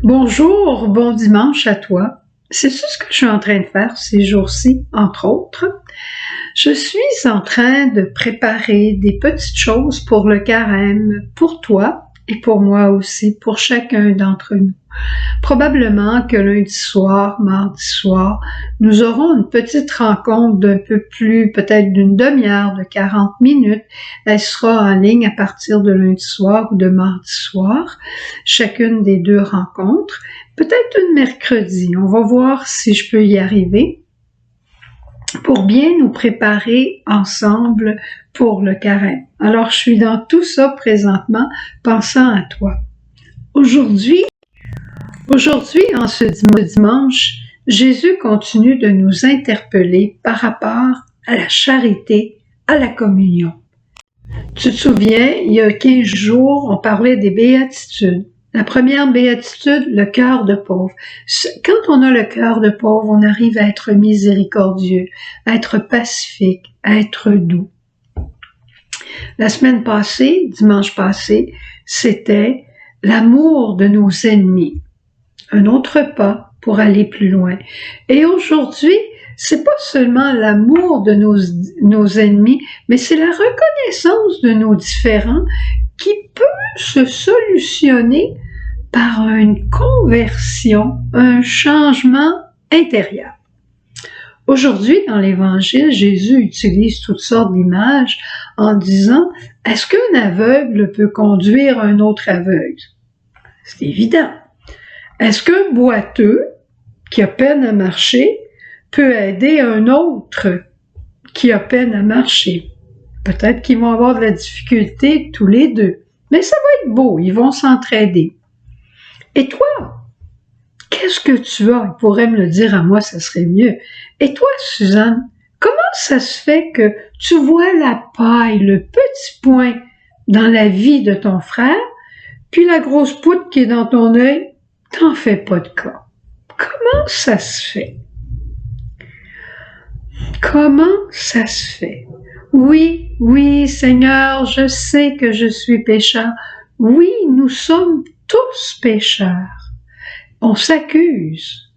Bonjour, bon dimanche à toi. C'est ça ce que je suis en train de faire ces jours-ci, entre autres. Je suis en train de préparer des petites choses pour le carême, pour toi et pour moi aussi, pour chacun d'entre nous. Probablement que lundi soir, mardi soir, nous aurons une petite rencontre d'un peu plus, peut-être d'une demi-heure, de 40 minutes. Elle sera en ligne à partir de lundi soir ou de mardi soir, chacune des deux rencontres. Peut-être une mercredi. On va voir si je peux y arriver pour bien nous préparer ensemble pour le carême. Alors, je suis dans tout ça présentement, pensant à toi. Aujourd'hui, en ce dimanche, Jésus continue de nous interpeller par rapport à la charité, à la communion. Tu te souviens, il y a 15 jours, on parlait des béatitudes. La première béatitude, le cœur de pauvre. Quand on a le cœur de pauvre, on arrive à être miséricordieux, à être pacifique, à être doux. La semaine passée, dimanche passé, c'était l'amour de nos ennemis. Un autre pas pour aller plus loin. Et aujourd'hui, c'est pas seulement l'amour de nos ennemis, mais c'est la reconnaissance de nos différends qui peut se solutionner par une conversion, un changement intérieur. Aujourd'hui, dans l'Évangile, Jésus utilise toutes sortes d'images en disant « Est-ce qu'un aveugle peut conduire un autre aveugle? » C'est évident. Est-ce qu'un boiteux qui a peine à marcher peut aider un autre qui a peine à marcher? Peut-être qu'ils vont avoir de la difficulté tous les deux, mais ça va être beau, ils vont s'entraider. Et toi, qu'est-ce que tu as? Il pourrait me le dire à moi, ça serait mieux. Et toi, Suzanne, comment ça se fait que tu vois la paille, le petit point dans la vie de ton frère, puis la grosse poutre qui est dans ton œil, t'en fais pas de cas? Comment ça se fait? Comment ça se fait? Oui, Seigneur, je sais que je suis pécheur. Oui, nous sommes tous pécheurs. On s'accuse,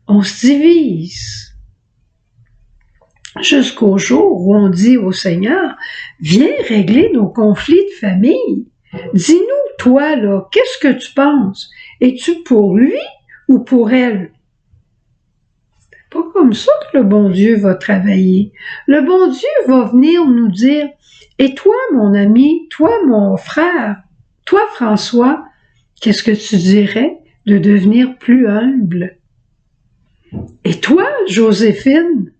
on se divise. Jusqu'au jour où on dit au Seigneur, viens régler nos conflits de famille. Dis-nous, toi, là, qu'est-ce que tu penses? Es-tu pour lui ou pour elle? C'est pas comme ça que le bon Dieu va travailler. Le bon Dieu va venir nous dire, et toi, mon ami, toi, mon frère, toi, François, qu'est-ce que tu dirais de devenir plus humble? Et toi, Joséphine,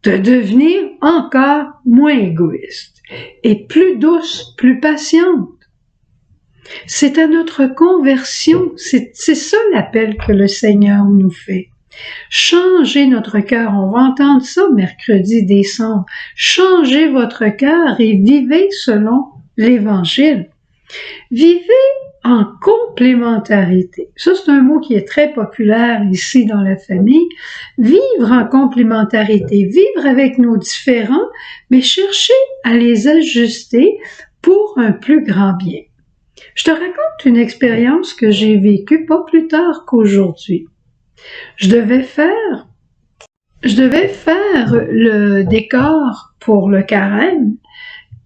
de devenir encore moins égoïste et plus douce, plus patiente. C'est à notre conversion, c'est ça l'appel que le Seigneur nous fait. Changez notre cœur, on va entendre ça mercredi décembre. Changez votre cœur et vivez selon l'Évangile. Vivez en complémentarité. Ça, c'est un mot qui est très populaire ici dans la famille. Vivre en complémentarité, vivre avec nos différends, mais chercher à les ajuster pour un plus grand bien. Je te raconte une expérience que j'ai vécue pas plus tard qu'aujourd'hui. Je devais faire le décor pour le carême.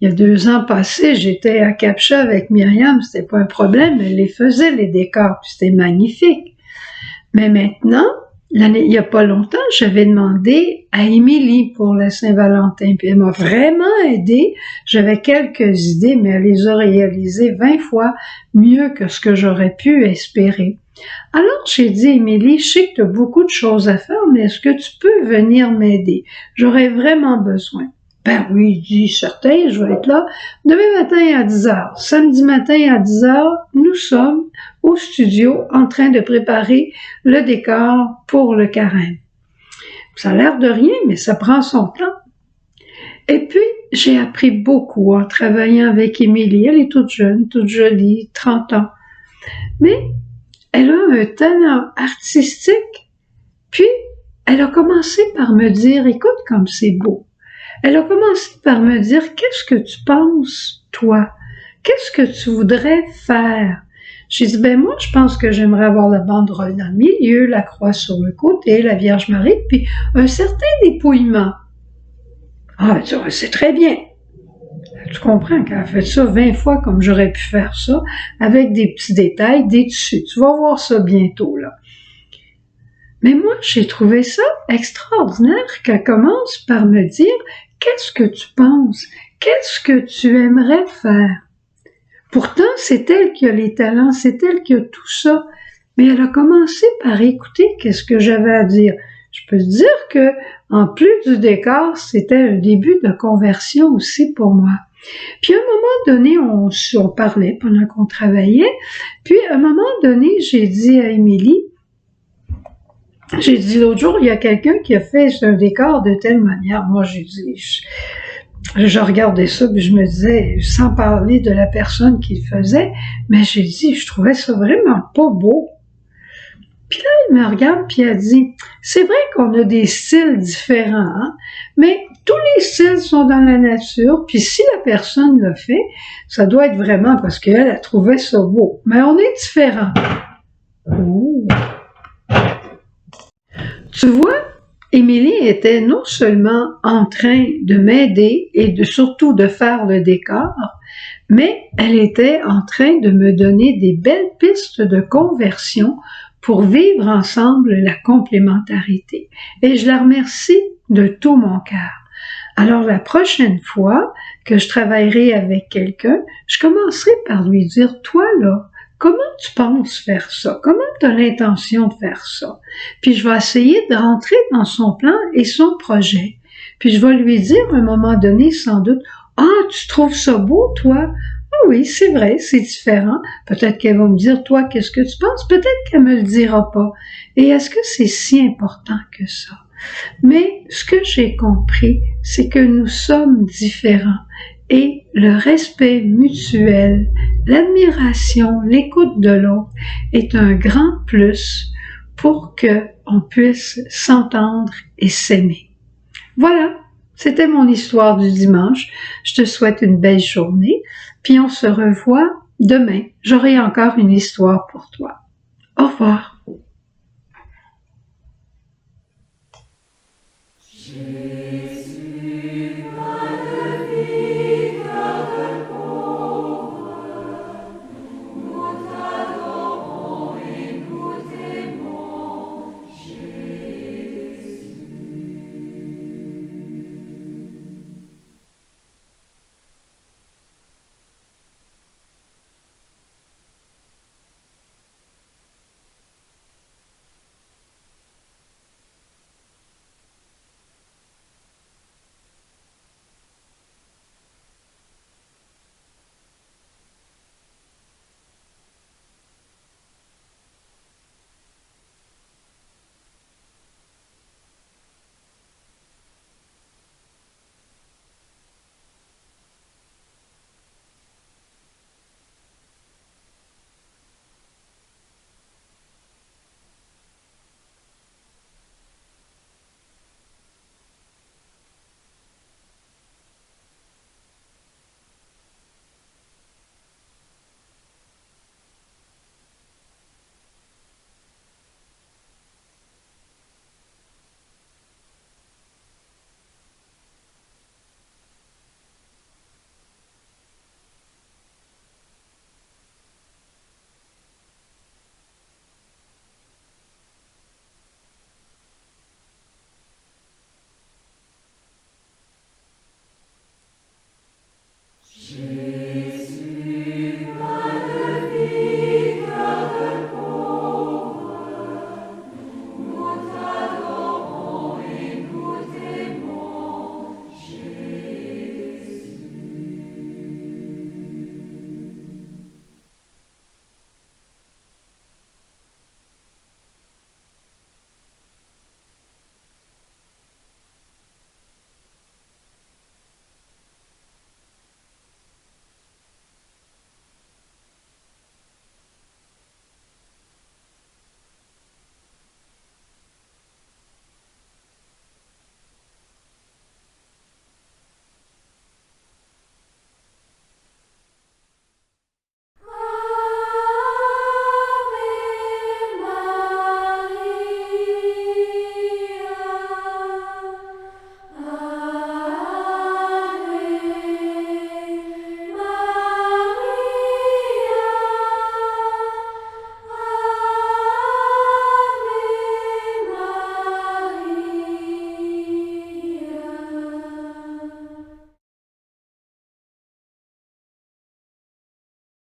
Il y a 2 ans passés, j'étais à Capcha avec Myriam, c'était pas un problème, elle les faisait les décors, puis c'était magnifique. Mais maintenant, il y a pas longtemps, j'avais demandé à Émilie pour la Saint-Valentin, puis elle m'a vraiment aidée. J'avais quelques idées, mais elle les a réalisées 20 fois mieux que ce que j'aurais pu espérer. Alors, j'ai dit, Émilie, je sais que tu as beaucoup de choses à faire, mais est-ce que tu peux venir m'aider? J'aurais vraiment besoin. Ben oui, dit certain, je vais être là. Demain matin à 10h, samedi matin à 10h, nous sommes au studio en train de préparer le décor pour le carême. Ça a l'air de rien, mais ça prend son temps. Et puis, j'ai appris beaucoup en travaillant avec Émilie. Elle est toute jeune, toute jolie, 30 ans. Mais elle a un talent artistique. Puis, elle a commencé par me dire, écoute comme c'est beau. Elle a commencé par me dire, qu'est-ce que tu penses, toi? Qu'est-ce que tu voudrais faire? J'ai dit, ben moi, je pense que j'aimerais avoir la banderole dans le milieu, la croix sur le côté, la Vierge Marie, puis un certain dépouillement. Ah, tu vois, c'est très bien. Tu comprends qu'elle a fait ça 20 fois comme j'aurais pu faire ça, avec des petits détails, des tissus. Tu vas voir ça bientôt, là. Mais moi, j'ai trouvé ça extraordinaire qu'elle commence par me dire « Qu'est-ce que tu penses? Qu'est-ce que tu aimerais faire? » Pourtant, c'est elle qui a les talents, c'est elle qui a tout ça. Mais elle a commencé par écouter qu'est-ce que j'avais à dire. Je peux te dire que, en plus du décor, c'était un début de conversion aussi pour moi. Puis à un moment donné, on parlait pendant qu'on travaillait. Puis à un moment donné, j'ai dit à Émilie, l'autre jour, il y a quelqu'un qui a fait un décor de telle manière. Moi, j'ai dit, je regardais ça, puis je me disais, sans parler de la personne qui le faisait, mais j'ai dit, je trouvais ça vraiment pas beau. Puis là, elle me regarde, puis elle dit, c'est vrai qu'on a des styles différents, hein, mais tous les styles sont dans la nature, puis si la personne le fait, ça doit être vraiment parce qu'elle a trouvé ça beau. Mais on est différents. Oh. Tu vois, Émilie était non seulement en train de m'aider et surtout de faire le décor, mais elle était en train de me donner des belles pistes de conversion pour vivre ensemble la complémentarité. Et je la remercie de tout mon cœur. Alors la prochaine fois que je travaillerai avec quelqu'un, je commencerai par lui dire, toi là, comment tu penses faire ça? Comment tu as l'intention de faire ça? Puis je vais essayer de rentrer dans son plan et son projet. Puis je vais lui dire à un moment donné, sans doute, ah, tu trouves ça beau, toi? Ah oui, c'est vrai, c'est différent. Peut-être qu'elle va me dire, toi, qu'est-ce que tu penses? Peut-être qu'elle me le dira pas. Et est-ce que c'est si important que ça? Mais ce que j'ai compris, c'est que nous sommes différents et le respect mutuel, l'admiration, l'écoute de l'autre est un grand plus pour qu'on puisse s'entendre et s'aimer. Voilà, c'était mon histoire du dimanche. Je te souhaite une belle journée, puis on se revoit demain. J'aurai encore une histoire pour toi. Au revoir. Jésus.